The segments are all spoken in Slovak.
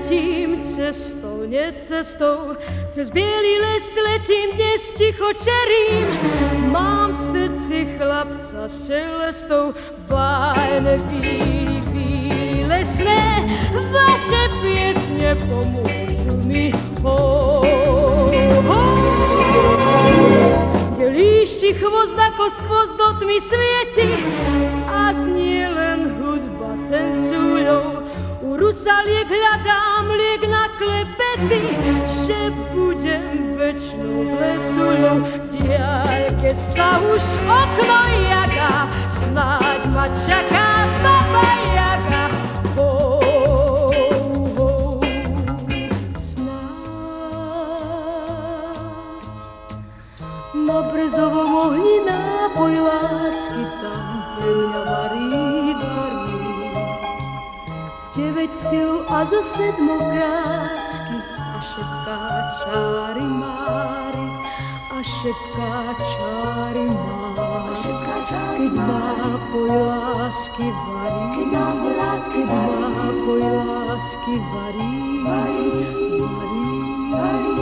letím cestou, nie cestou, cez bielý les letím, dnes ticho čerím. Mám v srdci chlapca s celestou, bájne chvíli lesné, vaše piesne pomôžu mi. Kde líšti chvost ako skvost do tmy svieti a znie len hudba cencúľov. U rusaliek hľadám liek na klepety, že budem večnou letuľou. V diaľke sa už okno jaga, snáď ma čaká baba Jaga. Na brezovom ohni nápoj lásky tam pre mňa varí, varí. Z 9 silu a zo 7 krásky a šepká čári mári, a šepká čári mári. Keď nápoj lásky varí, keď nápoj lásky varí, varí, varí, varí.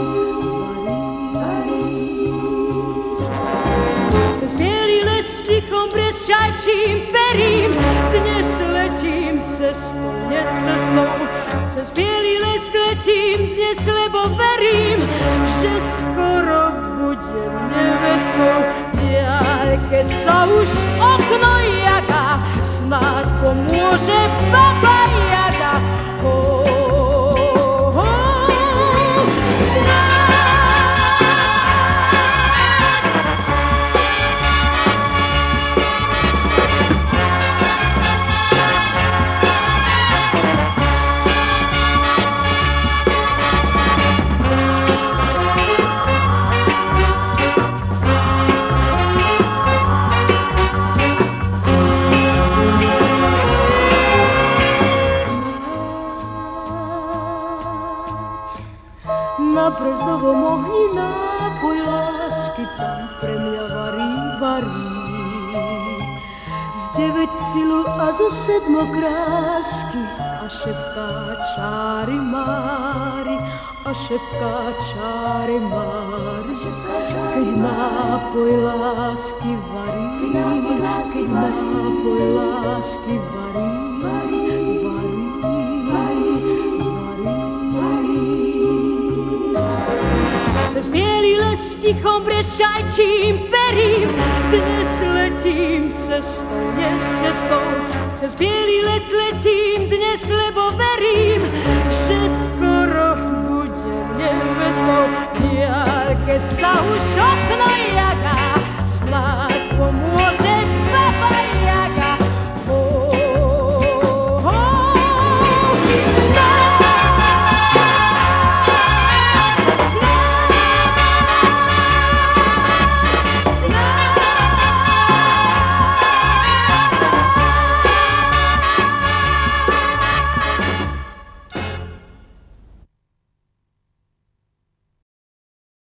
Tichom brezčajčím perím, dnes letím cestou, nie cestou, cez bielý les letím dnes, lebo verím, že skoro budem nevestou. V diaľke sa už okno jaga, snáď pomôže baba Jaga. Na brezovom ohni nápoj lásky tam pre mňa varí, varí. Z 9 silu a zo 7 krásky a šepká čári mári, a šepká čári mári. Keď nápoj lásky varí, keď nápoj lásky varí, varí, varí. Cez bielý les tichom brezčajčím perím, dnes letím cestou, nie cestou, cez bielý les letím dnes, lebo verím, že skoro budem nevestou. V diaľke sa už okno